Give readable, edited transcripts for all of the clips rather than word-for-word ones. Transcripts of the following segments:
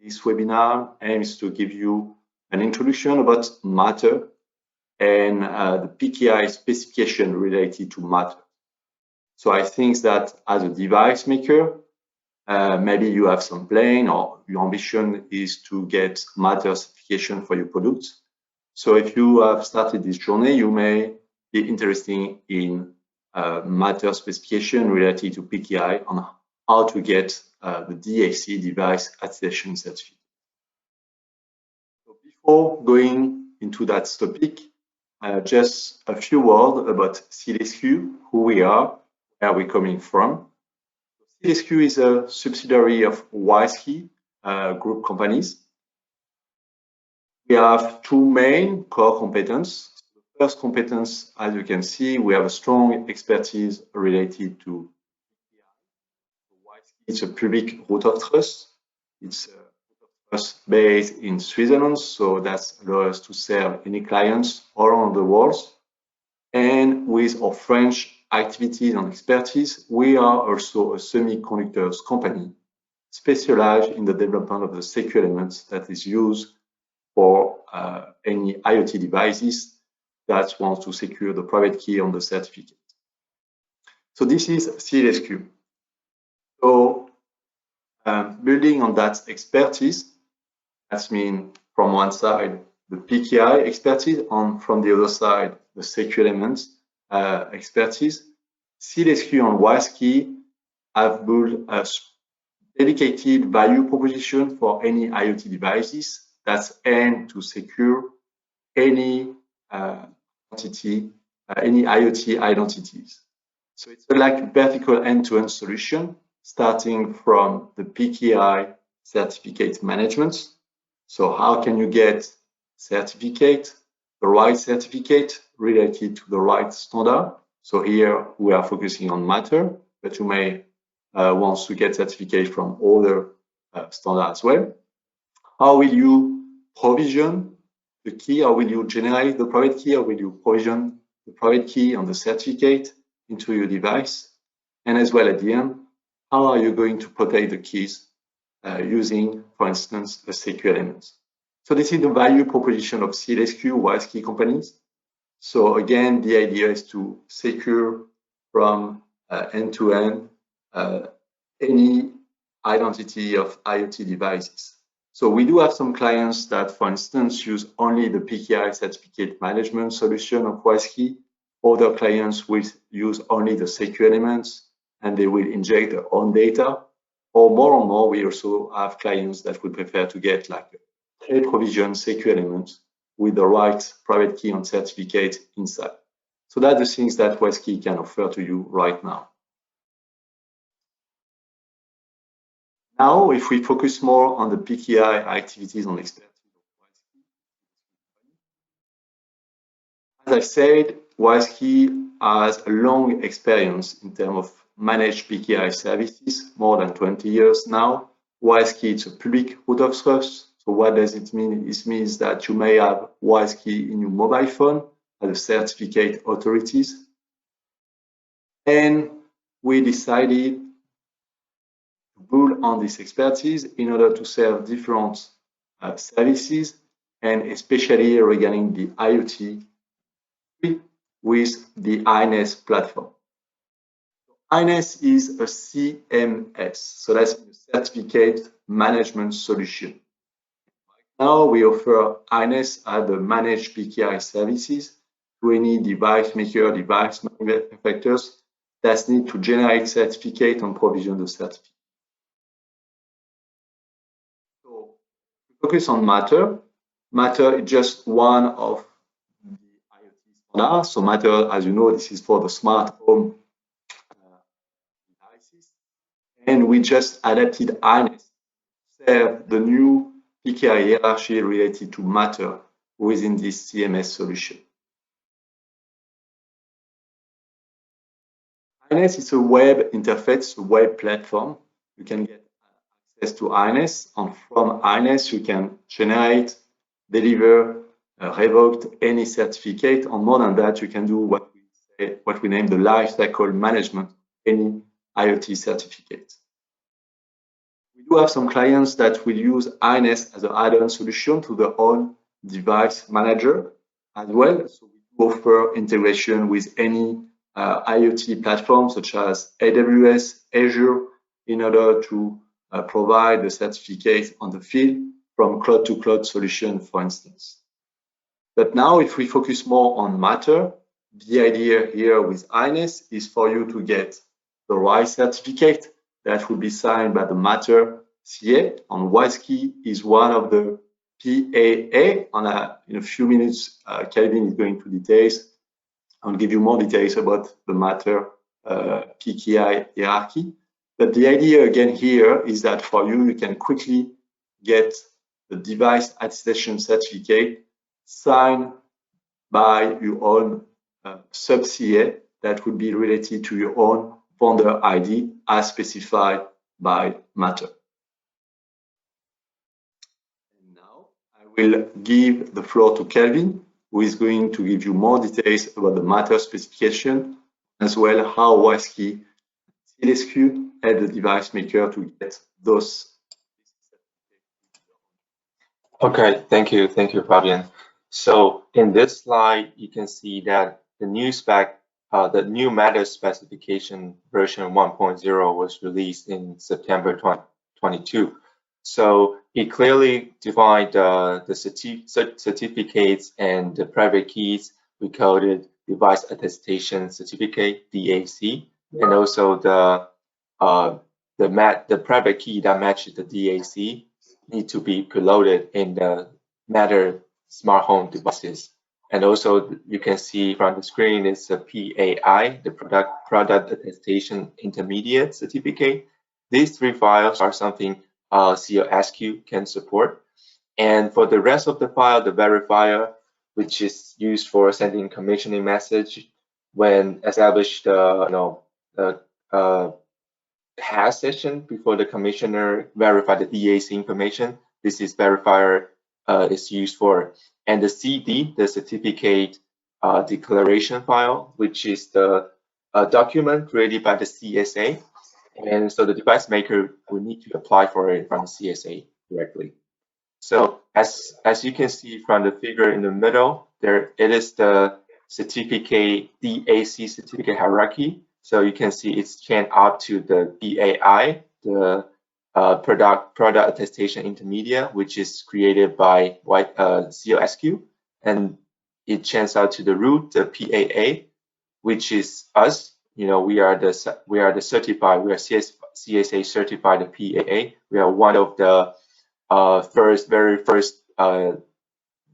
this webinar aims to give you an introduction about Matter and the PKI specification related to Matter. So I think that as a device maker, maybe you have some plan or your ambition is to get Matter certification for your products. So if you have started this journey, you may be interested in Matter specification related to PKI on how to get the DAC, Device Attestation Certificate. So before going into that topic, just a few words about SEALSQ, who we are, where we're coming from. SEALSQ is a subsidiary of WISeKey group companies. We have two main core competences. The first competence, as you can see, we have a strong expertise related to WISeKey. It's a public root of trust. It's a root of trust based in Switzerland, so that allows us to serve any clients all around the world. And with our French activities and expertise, we are also a semiconductors company specialized in the development of the secure elements that is used for any IoT devices that want to secure the private key on the certificate. So this is SEALSQ. So building on that expertise, that means from one side the PKI expertise, and from the other side the secure elements expertise. SEALSQ and WISeKey have built a dedicated value proposition for any IoT devices that aim to secure any entity, any IoT identities. So it's like a vertical end-to-end solution, starting from the PKI certificate management. So how can you get certificate, the right certificate related to the right standard? So here we are focusing on Matter, but you may want to get certificate from other standards as well. How will you provision the key? How will you generate the private key? Or will you provision the private key on the certificate into your device? And as well at the end, how are you going to protect the keys using, for instance, a secure element? So this is the value proposition of SEALSQ, WISeKey companies. So again, the idea is to secure from end to end any identity of IoT devices. So we do have some clients that, for instance, use only the PKI certificate management solution of WISeKey. Other clients will use only the secure elements and they will inject their own data. Or more and more, we also have clients that would prefer to get like a pre-provisioned secure element with the right private key and certificate inside. So that's the things that WISeKey can offer to you right now. Now, if we focus more on the PKI activities and expertise of WISeKey, as I said, WISeKey has a long experience in terms of managed PKI services, more than 20 years now. WISeKey is a public root of trust. So what does it mean? It means that you may have WISeKey in your mobile phone as a certificate authorities. And we decided to build on this expertise in order to serve different services, and especially regarding the IoT with the INeS platform. INeS is a CMS, so that's a certificate management solution. Now we offer INeS as the managed PKI services to any device maker, device manufacturers that need to generate certificate and provision the certificate. So focus on Matter. Matter is just one of the IoT standards. So Matter, as you know, this is for the smart home devices. And we just adapted INeS to serve the new PKI hierarchy related to Matter within this CMS solution. INeS is a web interface, a web platform. You can get access to INeS, and from INeS you can generate, deliver, revoke any certificate, and more than that, you can do what we name the lifecycle management of any IoT certificate. We do have some clients that will use INeS as an add-on solution to their own device manager as well. So we do offer integration with any IoT platform such as AWS, Azure, in order to provide the certificate on the field from cloud-to-cloud solution, for instance. But now, if we focus more on Matter, the idea here with INeS is for you to get the right certificate that will be signed by the Matter CA. And WISeKey is one of the PAA. In a few minutes, Kelvin is going to details. I'll give you more details about the Matter PKI hierarchy. But the idea again here is that for you, you can quickly get the device attestation certificate signed by your own sub-CA that would be related to your own vendor ID as specified by Matter. And now I will give the floor to Kelvin, who is going to give you more details about the Matter specification, as well how WISeKey CLSQ help the device maker to get those. Okay, thank you, Fabian. So in this slide, you can see that the new spec, the new Matter specification version 1.0 was released in September 2022. So it clearly defined the certificates and the private keys. We called it Device Attestation Certificate (DAC), and also the private key that matches the DAC need to be preloaded in the Matter smart home devices. And also you can see from the screen it's a PAI, the Product Attestation Intermediate Certificate. These three files are something CLSQ can support. And for the rest of the file, the verifier, which is used for sending commissioning message when established hash session before the commissioner verify the DAC information. This is verifier is used for. And the CD, the certificate declaration file, which is the document created by the CSA. And so the device maker will need to apply for it from the CSA directly. So as you can see from the figure in the middle, there it is the certificate DAC certificate hierarchy. So you can see it's chained up to the PAI, the product attestation intermediate, which is created by CLSQ, and it chains out to the root, the PAA, which is us. We are the certified. We are CSA certified PAA. We are one of the very first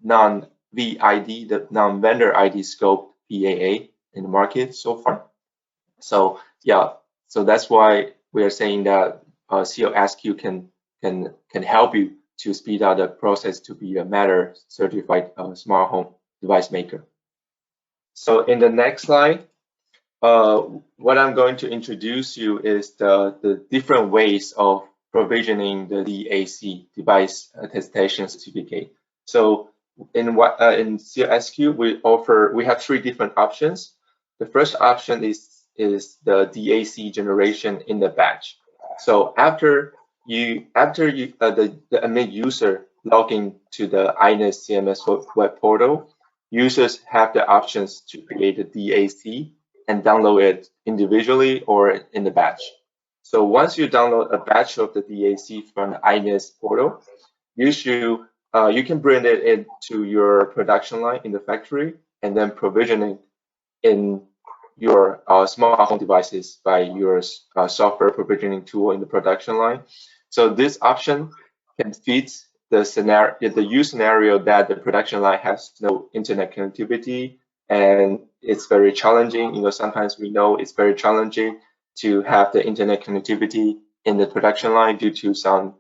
non-VID, the non-vendor ID scope PAA in the market so far. So yeah, so that's why we are saying that CLSQ can help you to speed up the process to be a Matter certified smart home device maker. So in the next slide, what I'm going to introduce you is the different ways of provisioning the DAC, Device Attestation Certificate. So in CLSQ, we have three different options. The first option is the DAC generation in the batch. So after the admin user log in to the INeS CMS web portal, users have the options to create a DAC and download it individually or in the batch. So once you download a batch of the DAC from the INeS portal, you can bring it into your production line in the factory and then provision it in your smart home devices by your software provisioning tool in the production line. So this option can fit the use scenario that the production line has no internet connectivity and it's very challenging. Sometimes we know it's very challenging to have the internet connectivity in the production line due to some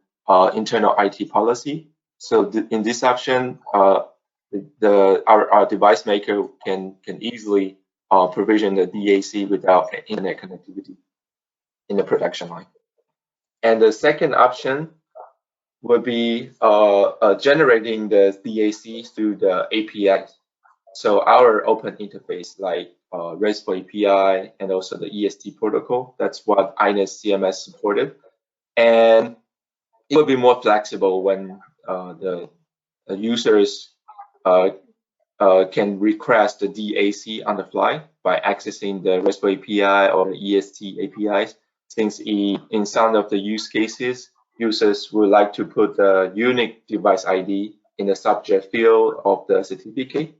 internal IT policy. So in this option, our device maker can easily provision the DAC without internet connectivity in the production line. And the second option would be generating the DAC through the API. So our open interface like RESTful API and also the EST protocol, that's what INeS CMS supported. And it will be more flexible when the users can request the DAC on the fly by accessing the RESTful API or the EST APIs, since in some of the use cases, users would like to put the unique device ID in the subject field of the certificate.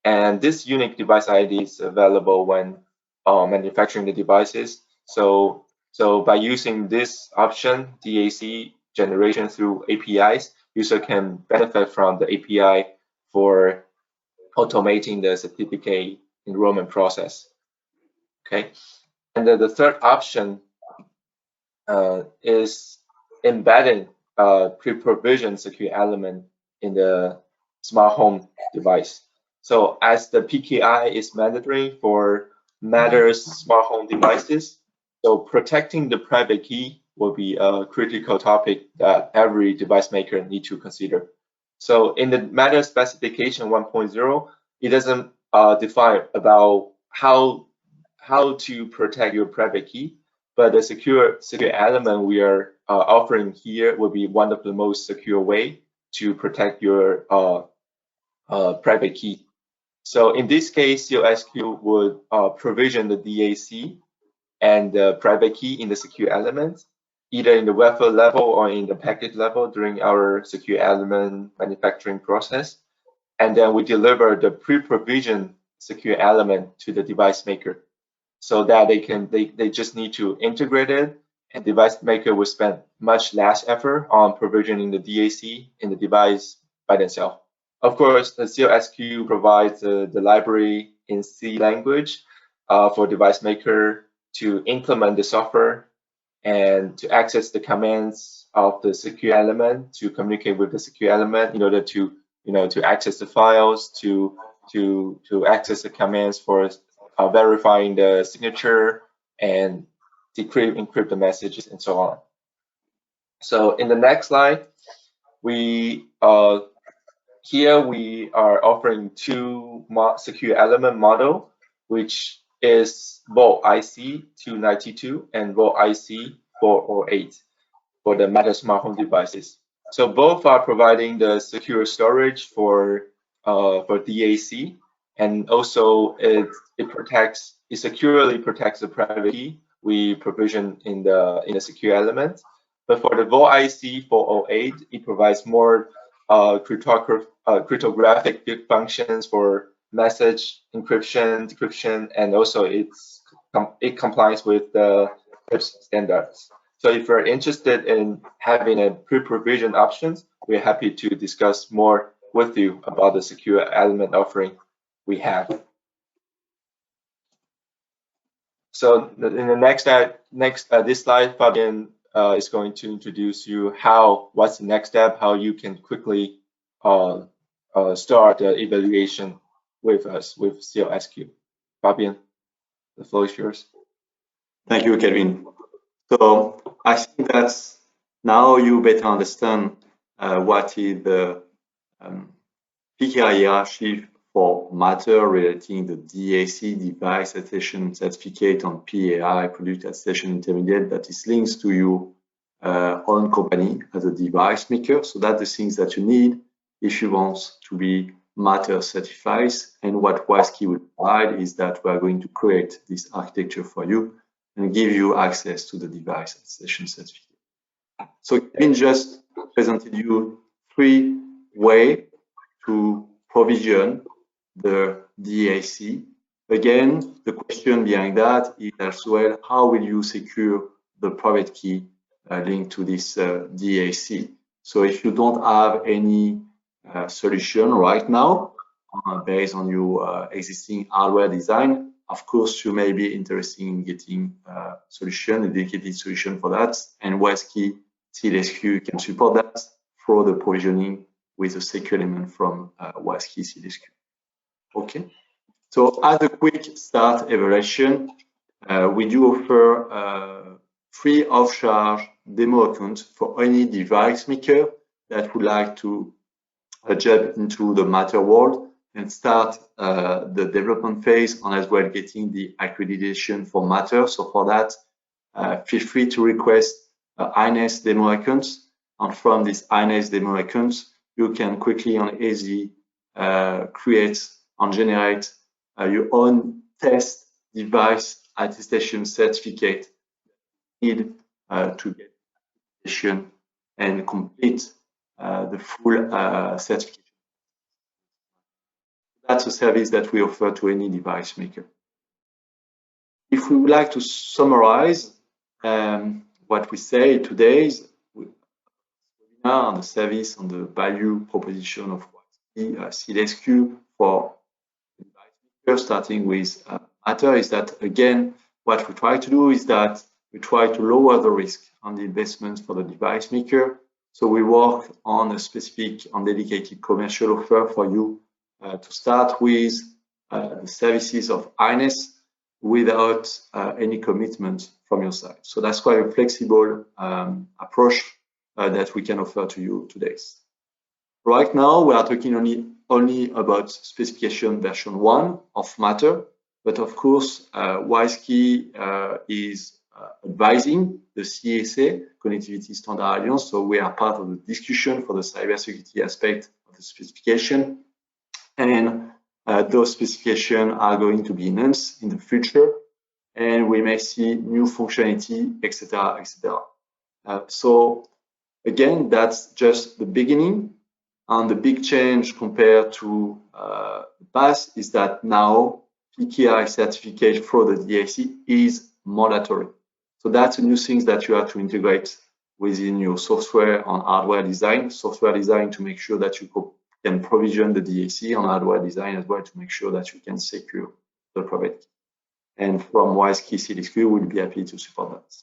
And this unique device ID is available when manufacturing the devices. So by using this option, DAC generation through APIs, user can benefit from the API for automating the certificate enrollment process. Okay, and then the third option is embedding pre-provisioned secure element in the smart home device. So as the PKI is mandatory for Matter's smart home devices, so protecting the private key will be a critical topic that every device maker need to consider. So in the Matter Specification 1.0, it doesn't define about how to protect your private key, but the secure element we are offering here will be one of the most secure way to protect your private key. So in this case, COSQ would provision the DAC and the private key in the secure element, either in the wafer level or in the package level during our secure element manufacturing process. And then we deliver the pre-provisioned secure element to the device maker, so that they just need to integrate it, and device maker will spend much less effort on provisioning the DAC in the device by themselves. Of course, the COSQ provides the library in C language for device maker to implement the software and to access the commands of the secure element, to communicate with the secure element in order to to access the files, to access the commands for verifying the signature and decrypt, encrypt the messages, and so on. So in the next slide, we here we are offering two secure element model, which is VaultIC 292 and VaultIC 408 for the Matter smart home devices. So both are providing the secure storage for DAC, and also it securely protects the private key we provision in the secure element. But for the VaultIC 408, it provides more cryptographic functions for message encryption, decryption, and also it complies with the CRIPS standards. So if you're interested in having a pre-provisioned options, we're happy to discuss more with you about the secure element offering we have. So in the next this slide, Fabian is going to introduce you what's the next step, how you can quickly start the evaluation with us with COSQ. Fabian, the floor is yours. Thank you, Kelvin. So I think that now you better understand what is the PKI hierarchy for matter relating the DAC, Device Attestation Certificate, on PAI, Product Attestation Intermediate, that is linked to your own company as a device maker. So that's the things that you need if you want to be matter certified. And what WISeKey will provide is that we are going to create this architecture for you and give you access to the Device Attestation Certificate. So Kevin just presented you 3 ways to provision the DAC. Again, the question behind that is as well, how will you secure the private key linked to this DAC? So if you don't have any solution right now based on your existing hardware design, of course, you may be interested in getting a solution, a dedicated solution for that, and WISeKey CLSQ can support that for the provisioning with a secure element from WISeKey CLSQ. Okay, so as a quick start evaluation, we do offer free of charge demo account for any device maker that would like to jump into the Matter world and start the development phase, and as well getting the accreditation for Matter. So for that, feel free to request INeS demo accounts, And from this INeS demo account, you can quickly and easily create and generate your own test device attestation certificate needed to get attestation and complete the full certification. That's a service that we offer to any device maker. If we would like to summarize what we say today on the service, on the value proposition of WISeKey SEAL-SQ for the device maker, starting with Matter, is that again, what we try to do is that we try to lower the risk on the investments for the device maker. So we work on a specific and dedicated commercial offer for you to start with the services of INeS without any commitment from your side. So that's quite a flexible approach that we can offer to you today. Right now, we are talking only about specification version 1 of Matter, but of course, WISeKey is advising the CSA, Connectivity Standard Alliance, so we are part of the discussion for the cybersecurity aspect of the specification, and those specifications are going to be enhanced in the future, and we may see new functionality, etc., etc. So again, that's just the beginning, and the big change compared to the past is that now PKI certificate for the DIC is mandatory. So that's a new thing that you have to integrate within your software and hardware design. Software design to make sure that you can provision the DIC, and hardware design as well to make sure that you can secure the private key. And from WISeKey SEAL-SQ, we'll be happy to support that.